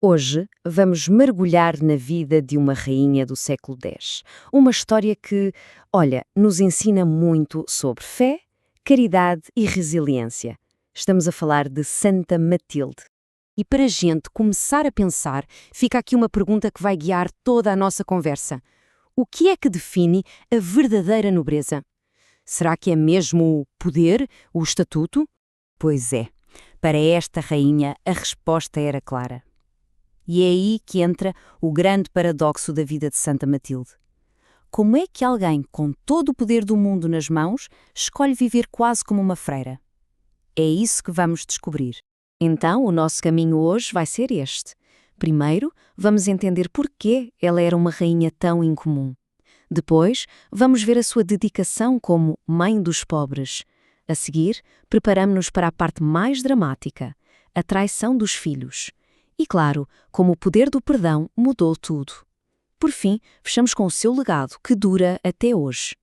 Hoje vamos mergulhar na vida de uma rainha do século X. Uma história que, olha, nos ensina muito sobre fé, caridade e resiliência. Estamos a falar de Santa Matilde. E para a gente começar a pensar, fica aqui uma pergunta que vai guiar toda a nossa conversa. O que é que define a verdadeira nobreza? Será que é mesmo o poder, o estatuto? Pois é, para esta rainha a resposta era clara. E é aí que entra o grande paradoxo da vida de Santa Matilde. Como é que alguém com todo o poder do mundo nas mãos escolhe viver quase como uma freira? É isso que vamos descobrir. Então, o nosso caminho hoje vai ser este. Primeiro, vamos entender por que ela era uma rainha tão incomum. Depois, vamos ver a sua dedicação como mãe dos pobres. A seguir, preparamos-nos para a parte mais dramática, a traição dos filhos. E claro, como o poder do perdão mudou tudo. Por fim, fechamos com o seu legado, que dura até hoje.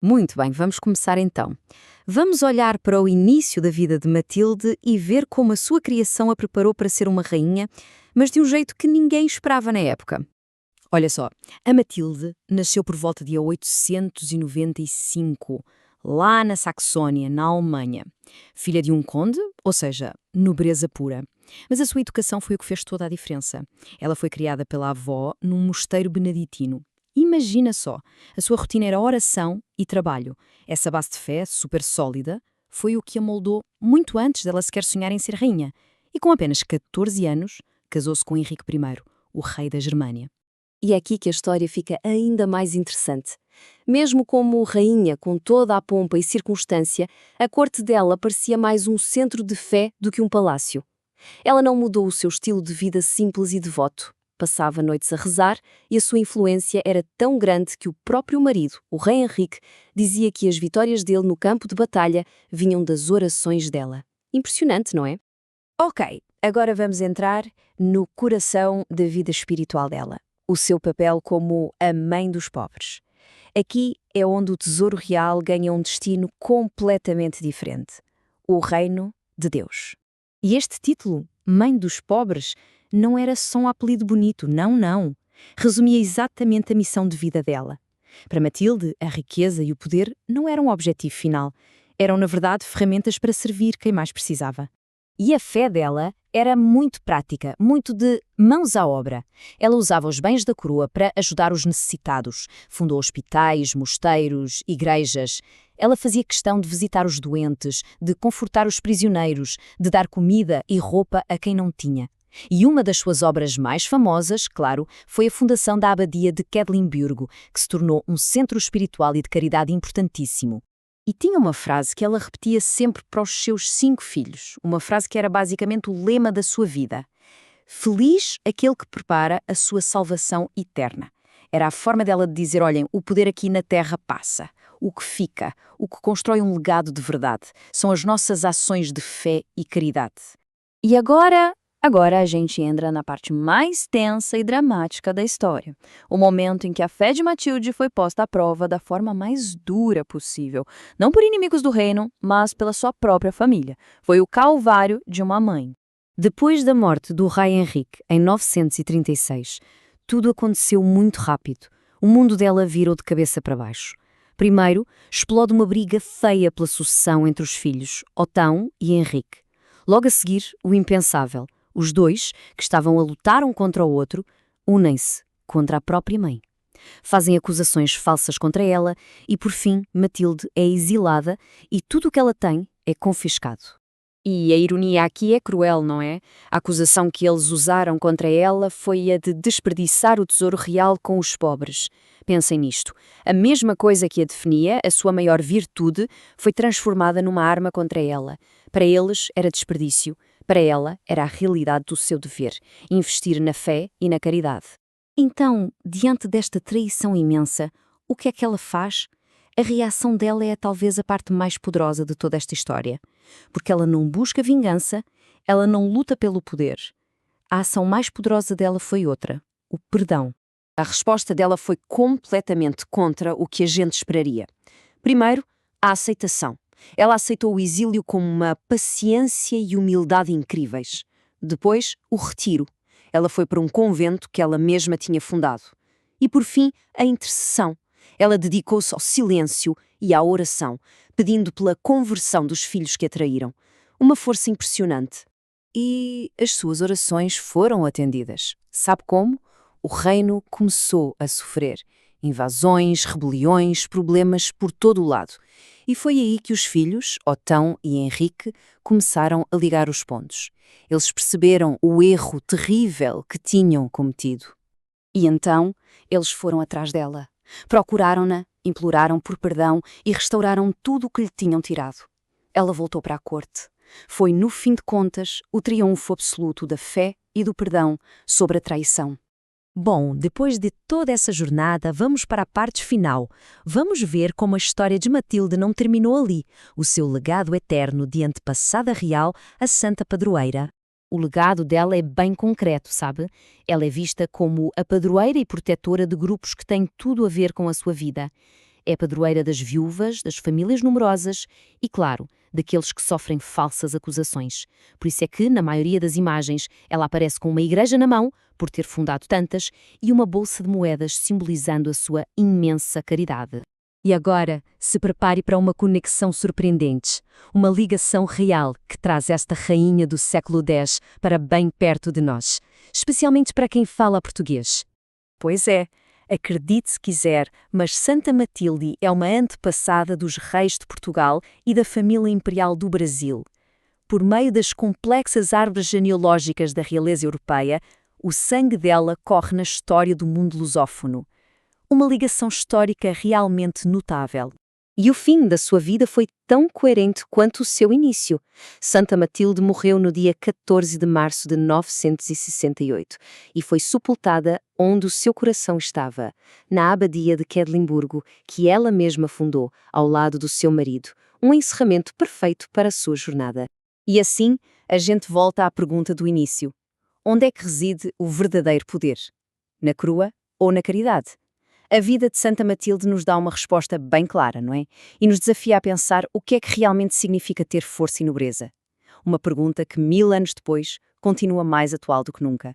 Muito bem, vamos começar então. Vamos olhar para o início da vida de Matilde e ver como a sua criação a preparou para ser uma rainha, mas de um jeito que ninguém esperava na época. Olha só, a Matilde nasceu por volta de 895, lá na Saxónia, na Alemanha. Filha de um conde, ou seja, nobreza pura. Mas a sua educação foi o que fez toda a diferença. Ela foi criada pela avó num mosteiro beneditino. Imagina só, a sua rotina era oração e trabalho. Essa base de fé, super sólida, foi o que a moldou muito antes dela sequer sonhar em ser rainha. E com apenas 14 anos, casou-se com Henrique I, o rei da Germânia. E é aqui que a história fica ainda mais interessante. Mesmo como rainha, com toda a pompa e circunstância, a corte dela parecia mais um centro de fé do que um palácio. Ela não mudou o seu estilo de vida simples e devoto. Passava noites a rezar e a sua influência era tão grande que o próprio marido, o rei Henrique, dizia que as vitórias dele no campo de batalha vinham das orações dela. Impressionante, não é? Ok, agora vamos entrar no coração da vida espiritual dela. O seu papel como a mãe dos pobres. Aqui é onde o tesouro real ganha um destino completamente diferente. O reino de Deus. E este título, Mãe dos Pobres, não era só um apelido bonito, não. Resumia exatamente a missão de vida dela. Para Matilde, a riqueza e o poder não eram o objetivo final. Eram, na verdade, ferramentas para servir quem mais precisava. E a fé dela era muito prática, muito de mãos à obra. Ela usava os bens da coroa para ajudar os necessitados. Fundou hospitais, mosteiros, igrejas. Ela fazia questão de visitar os doentes, de confortar os prisioneiros, de dar comida e roupa a quem não tinha. E uma das suas obras mais famosas, claro, foi a fundação da abadia de Quedlinburgo, que se tornou um centro espiritual e de caridade importantíssimo. E tinha uma frase que ela repetia sempre para os seus 5 filhos, uma frase que era basicamente o lema da sua vida. Feliz aquele que prepara a sua salvação eterna. Era a forma dela de dizer, olhem, o poder aqui na terra passa. O que fica, o que constrói um legado de verdade, são as nossas ações de fé e caridade. E agora a gente entra na parte mais tensa e dramática da história. O momento em que a fé de Matilde foi posta à prova da forma mais dura possível. Não por inimigos do reino, mas pela sua própria família. Foi o calvário de uma mãe. Depois da morte do rei Henrique, em 936, tudo aconteceu muito rápido. O mundo dela virou de cabeça para baixo. Primeiro, explode uma briga feia pela sucessão entre os filhos, Otão e Henrique. Logo a seguir, o impensável. Os dois, que estavam a lutar um contra o outro, unem-se contra a própria mãe. Fazem acusações falsas contra ela e, por fim, Matilde é exilada e tudo o que ela tem é confiscado. E a ironia aqui é cruel, não é? A acusação que eles usaram contra ela foi a de desperdiçar o tesouro real com os pobres. Pensem nisto. A mesma coisa que a definia, a sua maior virtude, foi transformada numa arma contra ela. Para eles era desperdício. Para ela era a realidade do seu dever, investir na fé e na caridade. Então, diante desta traição imensa, o que é que ela faz? A reação dela é talvez a parte mais poderosa de toda esta história. Porque ela não busca vingança, ela não luta pelo poder. A ação mais poderosa dela foi outra, o perdão. A resposta dela foi completamente contra o que a gente esperaria. Primeiro, a aceitação. Ela aceitou o exílio com uma paciência e humildade incríveis. Depois, o retiro. Ela foi para um convento que ela mesma tinha fundado. E, por fim, a intercessão. Ela dedicou-se ao silêncio e à oração, pedindo pela conversão dos filhos que a traíram. Uma força impressionante. E as suas orações foram atendidas. Sabe como? O reino começou a sofrer. Invasões, rebeliões, problemas por todo o lado. E foi aí que os filhos, Otão e Henrique, começaram a ligar os pontos. Eles perceberam o erro terrível que tinham cometido. E então, eles foram atrás dela. Procuraram-na, imploraram por perdão e restauraram tudo o que lhe tinham tirado. Ela voltou para a corte. Foi, no fim de contas, o triunfo absoluto da fé e do perdão sobre a traição. Bom, depois de toda essa jornada, vamos para a parte final. Vamos ver como a história de Matilde não terminou ali, o seu legado eterno de antepassada real, a Santa Padroeira. O legado dela é bem concreto, sabe? Ela é vista como a padroeira e protetora de grupos que têm tudo a ver com a sua vida. É a padroeira das viúvas, das famílias numerosas e, claro, daqueles que sofrem falsas acusações. Por isso é que, na maioria das imagens, ela aparece com uma igreja na mão, por ter fundado tantas, e uma bolsa de moedas simbolizando a sua imensa caridade. E agora, se prepare para uma conexão surpreendente, uma ligação real que traz esta rainha do século X para bem perto de nós, especialmente para quem fala português. Pois é, acredite se quiser, mas Santa Matilde é uma antepassada dos reis de Portugal e da família imperial do Brasil. Por meio das complexas árvores genealógicas da realeza europeia, o sangue dela corre na história do mundo lusófono. Uma ligação histórica realmente notável. E o fim da sua vida foi tão coerente quanto o seu início. Santa Matilde morreu no dia 14 de março de 968 e foi sepultada onde o seu coração estava, na abadia de Quedlinburgo, que ela mesma fundou, ao lado do seu marido. Um encerramento perfeito para a sua jornada. E assim, a gente volta à pergunta do início. Onde é que reside o verdadeiro poder? Na crua ou na caridade? A vida de Santa Matilde nos dá uma resposta bem clara, não é? E nos desafia a pensar o que é que realmente significa ter força e nobreza. Uma pergunta que 1000 anos depois continua mais atual do que nunca.